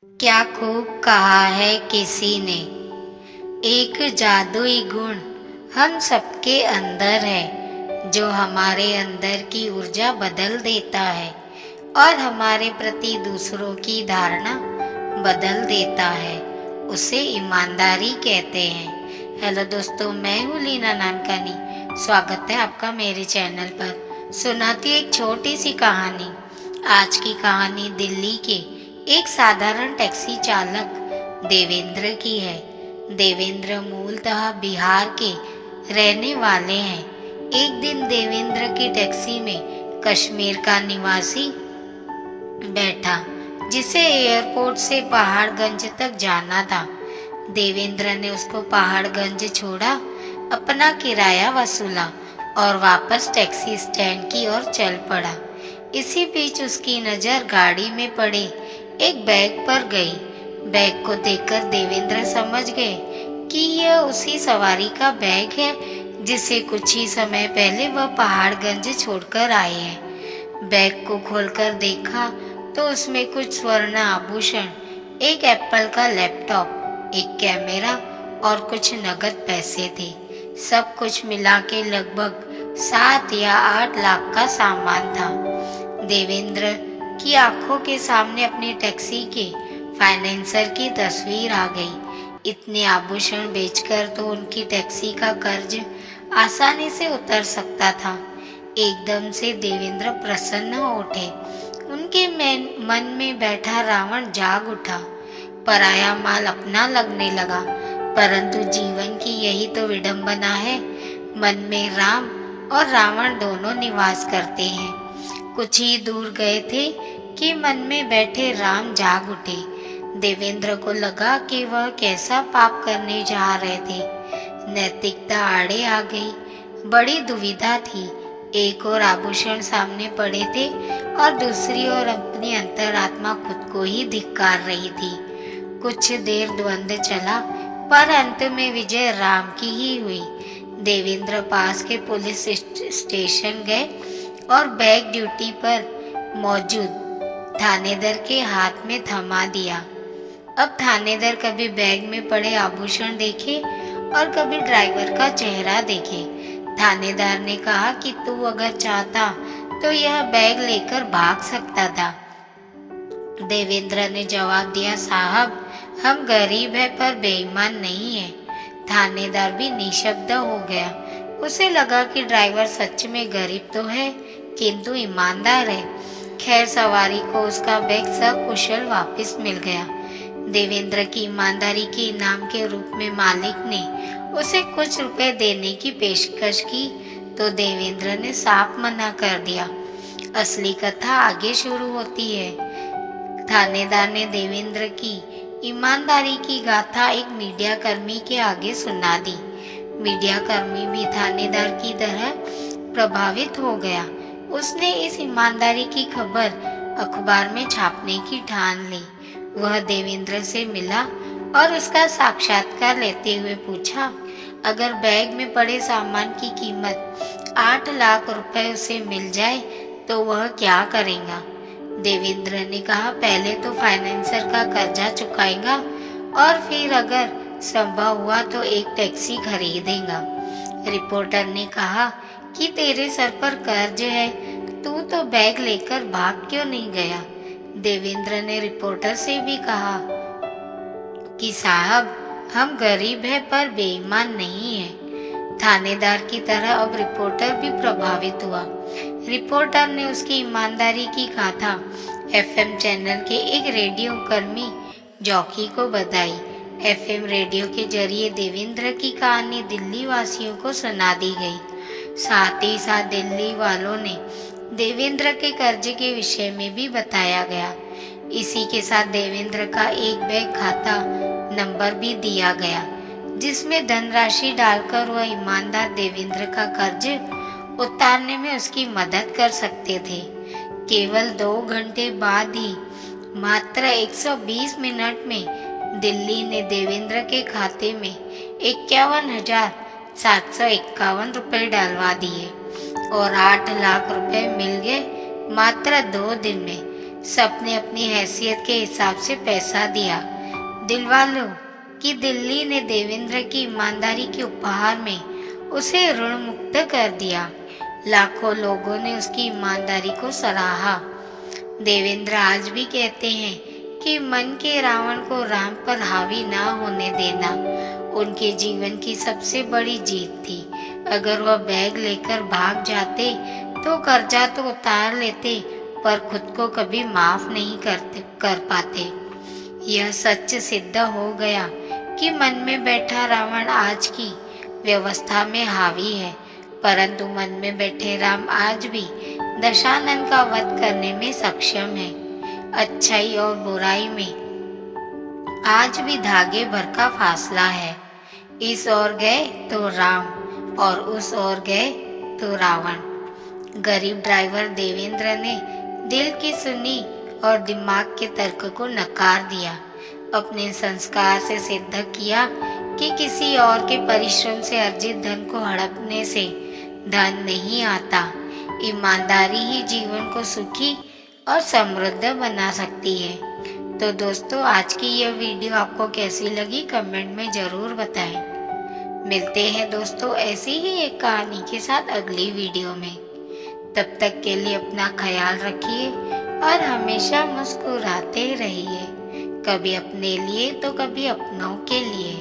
क्या खूब कहा है किसी ने, एक जादुई गुण हम सबके अंदर है, जो हमारे अंदर की ऊर्जा बदल देता है और हमारे प्रति दूसरों की धारणा बदल देता है। उसे ईमानदारी कहते हैं। हेलो दोस्तों, मैं हूँ लीना नानकानी। स्वागत है आपका मेरे चैनल पर। सुनाती एक छोटी सी कहानी। आज की कहानी दिल्ली के एक साधारण टैक्सी चालक देवेंद्र की है। देवेंद्र मूलतः बिहार के रहने वाले हैं। एक दिन देवेंद्र की टैक्सी में कश्मीर का निवासी बैठा, जिसे एयरपोर्ट से पहाड़गंज तक जाना था। देवेंद्र ने उसको पहाड़गंज छोड़ा, अपना किराया वसूला और वापस टैक्सी स्टैंड की ओर चल पड़ा। इसी बीच उसकी नज़र गाड़ी में पड़े एक बैग पर गई। बैग को देखकर देवेंद्र समझ गए कि यह उसी सवारी का बैग है जिसे कुछ ही समय पहले वह पहाड़गंज छोड़कर आए हैं। बैग को खोलकर देखा तो उसमें कुछ स्वर्ण आभूषण, एक एप्पल का लैपटॉप, एक कैमरा और कुछ नगद पैसे थे। सब कुछ मिला के लगभग 7 या 8 लाख का सामान था। देवेंद्र की आंखों के सामने अपनी टैक्सी के फाइनेंसर की तस्वीर आ गई। इतने आभूषण बेचकर तो उनकी टैक्सी का कर्ज आसानी से उतर सकता था। एकदम से देवेंद्र प्रसन्न हो उठे। उनके मन में बैठा रावण जाग उठा। पराया माल अपना लगने लगा। परंतु जीवन की यही तो विडंबना है। मन में राम और रावण दोनों निवास करते हैं। कुछ ही दूर गए थे कि मन में बैठे राम जाग उठे। देवेंद्र को लगा कि वह कैसा पाप करने जा रहे थे। नैतिकता आड़े आ गई। बड़ी दुविधा थी। एक और आभूषण सामने पड़े थे और दूसरी ओर अपनी अंतरात्मा खुद को ही धिक्कार रही थी। कुछ देर द्वंद्व चला, पर अंत में विजय राम की ही हुई। देवेंद्र पास के पुलिस स्टेशन गए और बैग ड्यूटी पर मौजूद थानेदार के हाथ में थमा दिया। अब थानेदार कभी बैग में पड़े आभूषण देखे और कभी ड्राइवर का चेहरा देखे। थानेदार ने कहा कि तू अगर चाहता तो यह बैग लेकर भाग सकता था। देवेंद्र ने जवाब दिया, साहब हम गरीब हैं पर बेईमान नहीं है। थानेदार भी निशब्द हो गया। उसे लगा कि ड्राइवर सच में गरीब तो है किंतु ईमानदार है। खैर, सवारी को उसका बैग सकुशल वापस मिल गया। देवेंद्र की ईमानदारी के इनाम के रूप में मालिक ने उसे कुछ रुपए देने की पेशकश की तो देवेंद्र ने साफ मना कर दिया। असली कथा आगे शुरू होती है। थानेदार ने देवेंद्र की ईमानदारी की गाथा एक मीडिया कर्मी के आगे सुना दी। मीडिया कर्मी भी थानेदार की तरह प्रभावित हो गया। उसने इस ईमानदारी की खबर अखबार में छापने की ठान ली। वह देवेंद्र से मिला और उसका साक्षात्कार लेते हुए पूछा, अगर बैग में पड़े सामान की कीमत 8 लाख रुपए उसे मिल जाए तो वह क्या करेगा? देवेंद्र ने कहा, पहले तो फाइनेंसर का कर्जा चुकाएगा और फिर अगर संभव हुआ तो एक टैक्सी खरीदेगा। रिपोर्टर ने कहा कि तेरे सर पर कर्ज है, तू तो बैग लेकर भाग क्यों नहीं गया? देवेंद्र ने रिपोर्टर से भी कहा कि साहब हम गरीब हैं पर बेईमान नहीं है। थानेदार की तरह अब रिपोर्टर भी प्रभावित हुआ। रिपोर्टर ने उसकी ईमानदारी की गाथा एफएम चैनल के एक रेडियो कर्मी जॉकी को बताई। एफएम रेडियो के जरिए देवेंद्र की कहानी दिल्ली वासियों को सुना दी गई। साथ ही साथ दिल्ली वालों ने देवेंद्र के कर्ज के विषय में भी बताया गया। इसी के साथ देवेंद्र का एक बैंक खाता नंबर भी दिया गया, जिसमें धनराशि डालकर वह ईमानदार देवेंद्र का कर्ज उतारने में उसकी मदद कर सकते थे। केवल 2 घंटे बाद ही मात्र 120 मिनट में दिल्ली ने देवेंद्र के खाते में 51,751 रुपए डलवा दिए और 8 लाख रुपए मिल गए मात्र 2 दिन में। सबने अपनी हैसियत के हिसाब से पैसा दिया। दिलवालों कि दिल्ली ने देवेंद्र की ईमानदारी के उपहार में उसे ऋण मुक्त कर दिया। लाखों लोगों ने उसकी ईमानदारी को सराहा। देवेंद्र आज भी कहते हैं कि मन के रावण को राम पर हावी ना होने देना उनके जीवन की सबसे बड़ी जीत थी। अगर वह बैग लेकर भाग जाते तो कर्जा तो उतार लेते, पर खुद को कभी माफ नहीं कर पाते। यह सच सिद्ध हो गया कि मन में बैठा रावण आज की व्यवस्था में हावी है, परंतु मन में बैठे राम आज भी दशानन का वध करने में सक्षम है। अच्छाई और बुराई में आज भी धागे भर का फासला है। इस ओर गए तो राम और उस ओर गए तो रावण। गरीब ड्राइवर देवेंद्र ने दिल की सुनी और दिमाग के तर्क को नकार दिया। अपने संस्कार से सिद्ध किया कि किसी और के परिश्रम से अर्जित धन को हड़पने से धन नहीं आता। ईमानदारी ही जीवन को सुखी और समृद्ध बना सकती है। तो दोस्तों, आज की यह वीडियो आपको कैसी लगी कमेंट में ज़रूर बताएं। मिलते हैं दोस्तों ऐसी ही एक कहानी के साथ अगली वीडियो में। तब तक के लिए अपना ख्याल रखिए और हमेशा मुस्कुराते रहिए, कभी अपने लिए तो कभी अपनों के लिए।